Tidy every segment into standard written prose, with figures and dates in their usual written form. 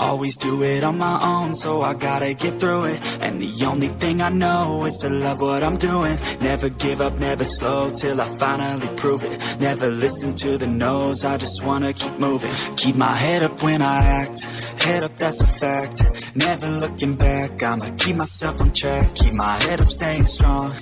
Always do it on my own, so I gotta get through it. And the only thing I know is to love what I'm doing. Never give up, never slow, till I finally prove it. Never listen to the no's, I just wanna keep moving. Keep my head up when I act, head up, that's a fact. Never looking back, I'ma keep myself on track. Keep my head up, staying strong,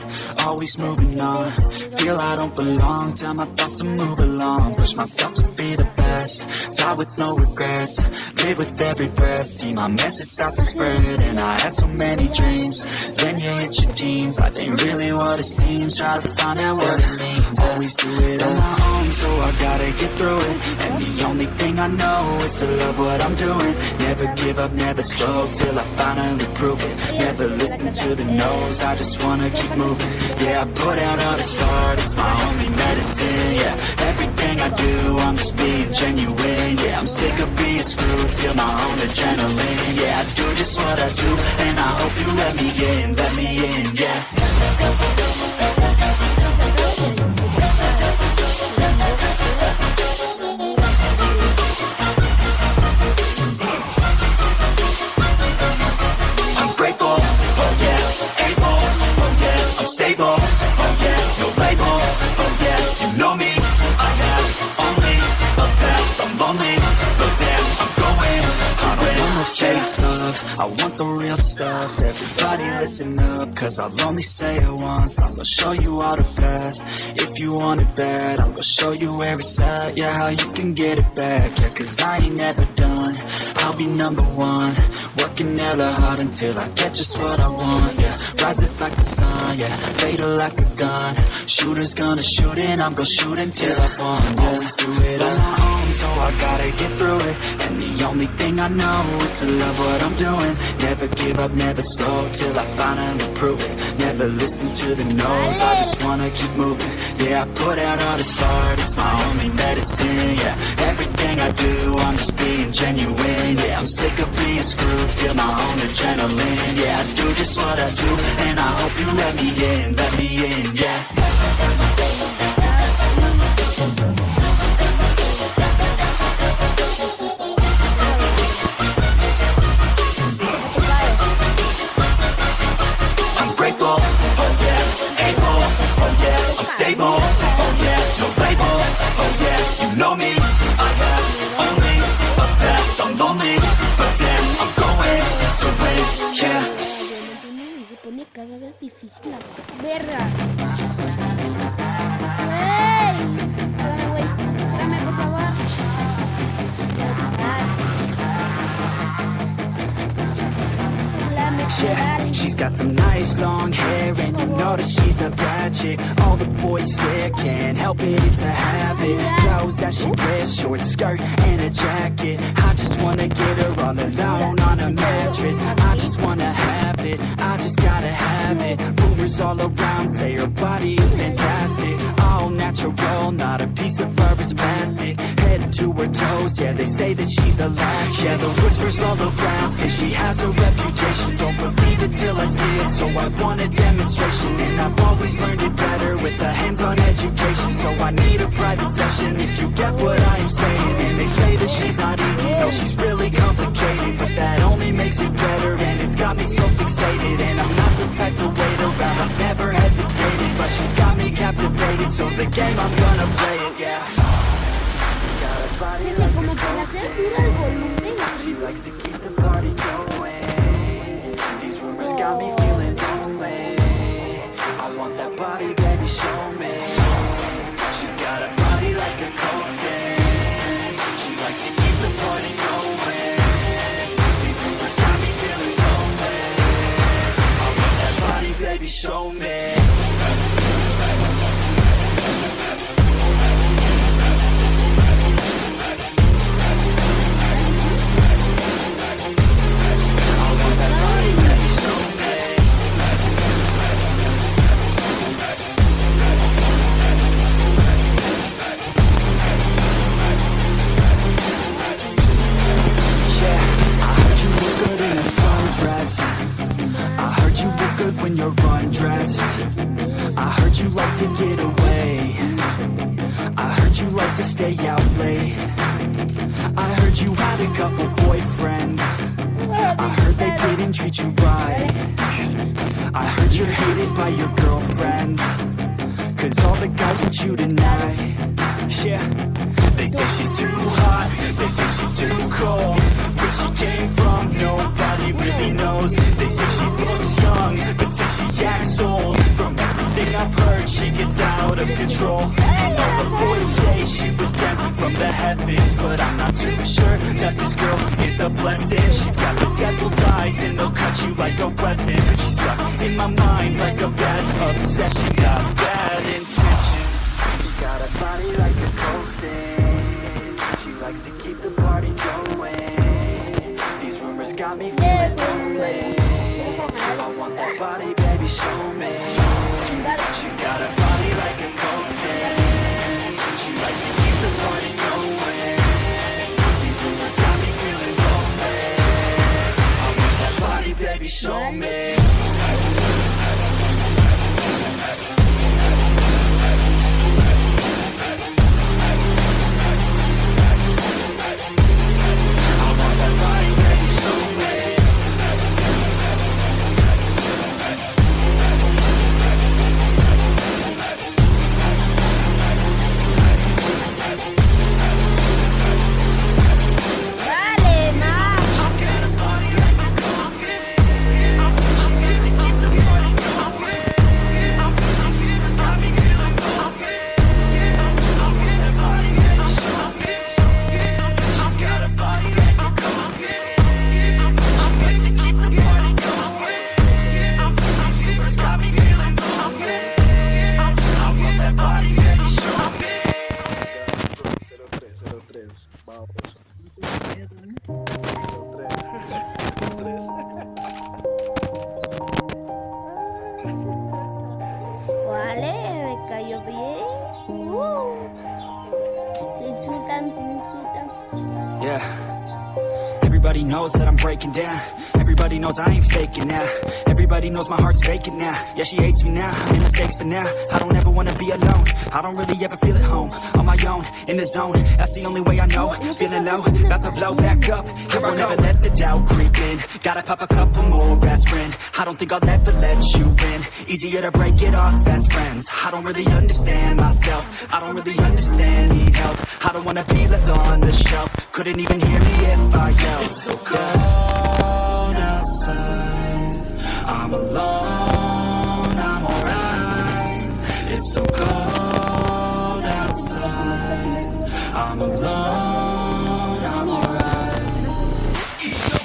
always moving on. Feel I don't belong, tell my thoughts to move along. Push myself to be the best, die with no regrets. Live with every breath, see my message start to spread. And I had so many dreams, then you hit your teens. Life ain't really what it seems, try to find out what it means. Always do it on my own, so I gotta get through it. And the only thing I know is to love what I'm doing. Never give up, never slow, till I finally prove it. Never listen to the no's, I just wanna keep moving. Yeah, I put out all this art, it's my only medicine. Yeah, everything I do, I'm just being genuine. Yeah, I'm sick of being screwed, feel my own adrenaline. Yeah, I do just what I do, and I hope you let me in, yeah. I'm grateful, oh yeah, able, oh yeah, I'm stable, oh yeah, no label, oh yeah, you know me, I have only a path, I'm lonely, but damn, I'm going to win. I want no fake love, I want the real stuff. Everybody listen up, cause I'll only say it once. I'm gonna show you all the path, if you want it bad. I'm gonna show you where it's at, yeah, how you can get it back. Yeah, cause I ain't never done, I'll be number one. Working hella hard until I get just what I want, yeah. Rises like the sun, yeah, fatal like a gun. Shooter's gonna shoot and I'm gonna shoot until I won, yeah. Always do it on my own, so I gotta get through it. And the only thing I know is to love what I'm doing. Never give up, never slow, till I finally prove it. Never listen to the no's, I just wanna keep moving. Yeah, I put out all this art, it's my only medicine. Yeah, everything I do, I'm just being genuine. Yeah, I'm sick of being screwed, feel my own adrenaline. Yeah, I do just what I do, and I hope you let me in, yeah. I'm stable, oh yeah, no label, oh yeah, you know me, I have only a path, I'm lonely, but damn, I'm going to win, yeah. Se pone cada vez difícil la verga. ¡Ey! Espérame, güey, espérame, por favor. Yeah, she's got some nice long hair, and you know that she's a bad chick. All the boys stare, can't help it, it's a habit. Clothes that she wears, short skirt and a jacket. I just wanna get her all alone on a mattress. I just wanna have it, I just gotta have it. Rumors all around say her body is fantastic. All natural, not a piece of fur is plastic. Head to her toes, yeah, they say that she's a latch. Yeah, the whispers all around say she has a reputation. Don't believe it till I see it, so I want a demonstration. And I've always learned it better with a hands-on education. So I need a private session, if you get what I am saying. And they say that she's not easy, no, she's really complicated. But that only makes it better, and it's got me so fixated. And I'm not the type to wait around, I've never hesitated. But she's got me captivated, so the game, I'm gonna play it, yeah. Gente, como que la hacer dura el volumen. She likes to keep the party going. These rumors got me feeling lonely. I want that body, baby, show me. She's got a body like a coffin. She likes to keep the party going. These rumors got me feeling lonely. I want that body, baby, show me. good when you're undressed. I heard you like to get away. I heard you like to stay out late. I heard you had a couple boyfriends. I heard they didn't treat you right. I heard you're hated by your girlfriends, 'cause all the guys want you tonight. Yeah. They say she's too hot, they say she's too cold. Where she came from, nobody really knows. They say she looks young, but say she acts old. From everything I've heard, she gets out of control. And all the boys say she was sent from the heavens, but I'm not too sure that this girl is a blessing. She's got the devil's eyes and they'll cut you like a weapon. She's stuck in my mind like a bad obsession. Got bad intentions. She got a body like a cocaine. She likes to keep the party going. These rumors got me feeling lonely. I want that body, baby, show me. She's got a body like a cocaine. She likes to keep the party going. These rumors got me feeling lonely. I want that body, baby, show me. Vale, me cayó bien. Se insultan, se insultan. Yeah. Everybody knows that I'm breaking down. Everybody knows I ain't faking now. Everybody knows my heart's vacant now. Yeah, she hates me now, I made mistakes, but now I don't ever wanna be alone. I don't really ever feel at home. On my own, in the zone, that's the only way I know. Feeling low, about to blow back up. Here I never let the doubt creep in. Gotta pop a couple more aspirin. I don't think I'll ever let you in. Easier to break it off as friends. I don't really understand myself. I don't really understand, need help. I don't wanna be left on the shelf. Couldn't even hear me if I yelled. It's so cold outside. I'm alone, I'm alright. It's so cold outside. I'm alone, I'm alright. It's so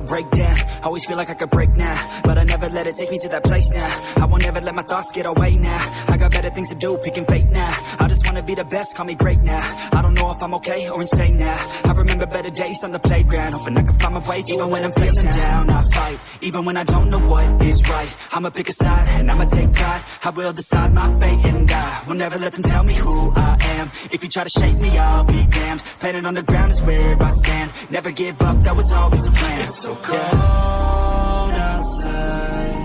break down. Always feel like I could break now, but I never let it take me to that place now. I won't ever let my thoughts get away now. I got better things to do, picking fate now. I just wanna be the best, call me great now. I don't know if I'm okay or insane now. I remember better days on the playground, hoping I can find my way. Even when I'm feeling down, I fight. Even when I don't know what is right, I'ma pick a side and I'ma take pride. I will decide my fate and I will never let them tell me who I am. If you try to shake me, I'll be damned. Planet on the ground is where I stand. Never give up, that was always the plan. It's so cold outside.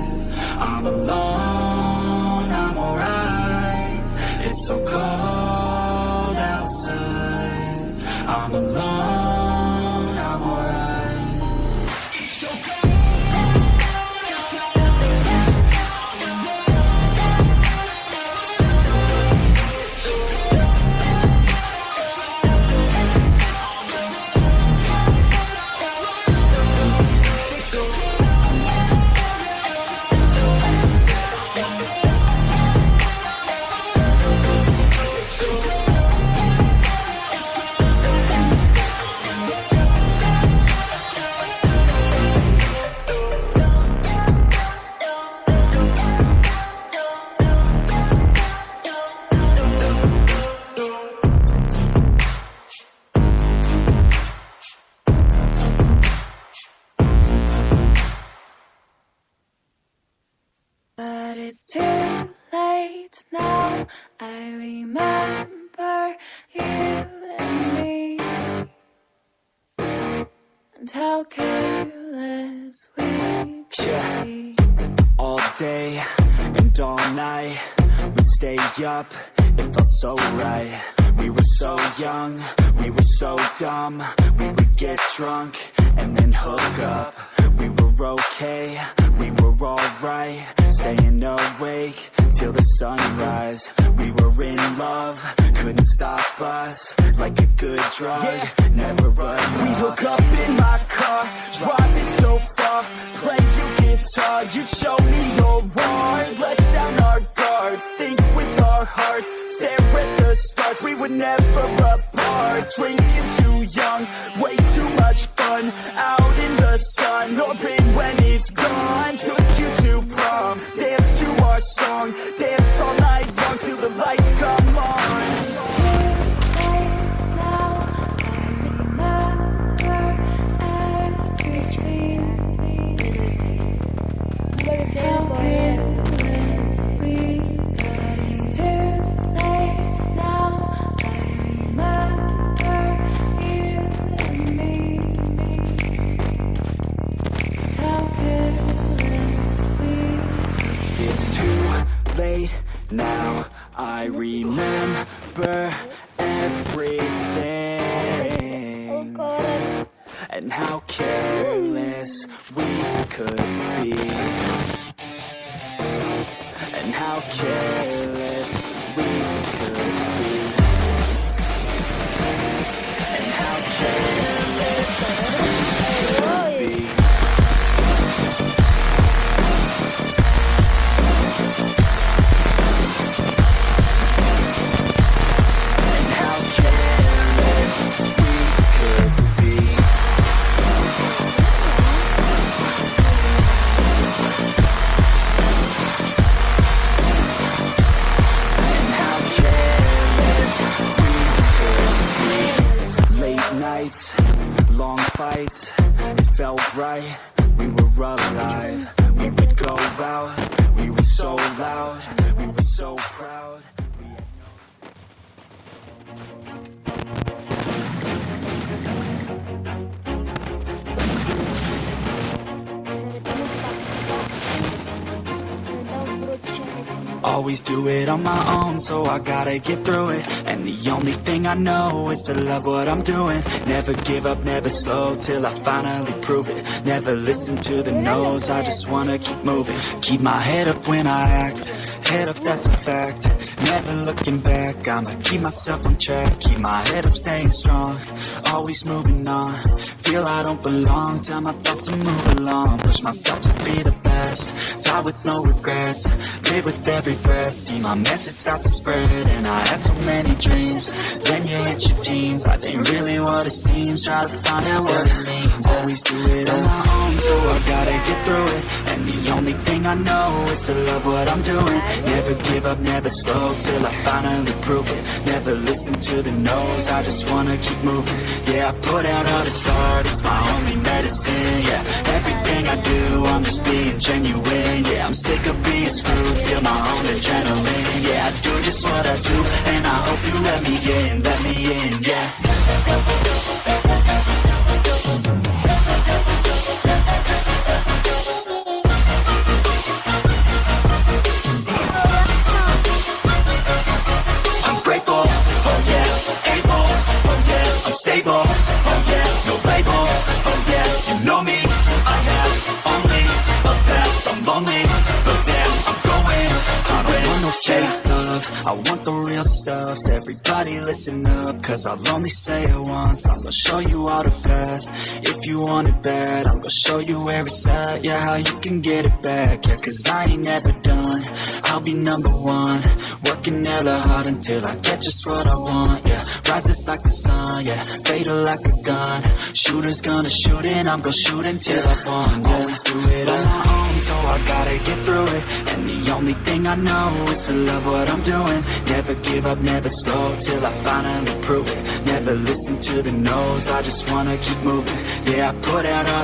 I'm alone, I'm alright. It's so cold outside. I'm alone, I'm alright. It's so cold. So But it's too late now. I remember you and me, and how careless we could be. All day and all night, we'd stay up, it felt so right. We were so young, we were so dumb. We would get drunk and then hook up. We were okay, we were alright, staying awake till the sunrise. We were in love, couldn't stop us, like a good drug, never enough. We hook up in my car, driving so far, play you guitar, you'd show me your heart, let down our guards, think with our hearts, stare at the stars, we were never apart, drinking too young, way too much fun, out in the sun, open when it's gone, took you to prom, dance to our song, dance all night long till the lights come on. Late now, I remember everything, and how careless we could be, and how careless we could be, and how careless we could be. Long fights, it felt right, we were alive. We would go out, we were so loud, we were so proud. Always do it on my own, so I gotta get through it. And the only thing I know is to love what I'm doing. Never give up, never slow, till I finally prove it. Never listen to the no's, I just wanna keep moving. Keep my head up when I act, head up, that's a fact. Never looking back, I'ma keep myself on track. Keep my head up, staying strong, always moving on. Feel I don't belong, tell my thoughts to move along. Push myself to be the best, die with no regrets. Live with every breath, see my message start to spread. And I had so many dreams, then you hit your teens. Life ain't really what it seems, try to find out what it means. Always do it on my own, so I gotta get through it. And the only thing I know is to love what I'm doing. Never give up, never slow, till I finally prove it. Never listen to the no's, I just wanna keep moving. Yeah, I put out all this art, it's my only medicine. Yeah, everything I do, I'm just being genuine. Yeah, I'm sick of being screwed, feel my own adrenaline. Yeah, I do just what I do, and I hope you let me in, yeah. I'm grateful, oh yeah, able, oh yeah, I'm stable, oh yeah, no label, oh yeah, you know me, I have only a path, I'm lonely, but damn, I'm going to win. I want no fake love, I want the real stuff. Everybody listen up, cause I'll only say it once. I'm gonna show you all the path, if you want it bad. I'm gonna show you where it's at, yeah, how you can get it back. Yeah, cause I ain't never done, I'll be number one. Working hella hard until I get just what I want, yeah. Rises like the sun, yeah, fatal like a gun. Shooter's gonna shoot and I'm gonna shoot until I won, yeah. Always do it on my own, so I gotta get through it. And the only thing I know is to love what I'm doing. Never give up, never slow, till I finally prove it. Never listen to the no's, I just wanna keep moving. Yeah, I put out all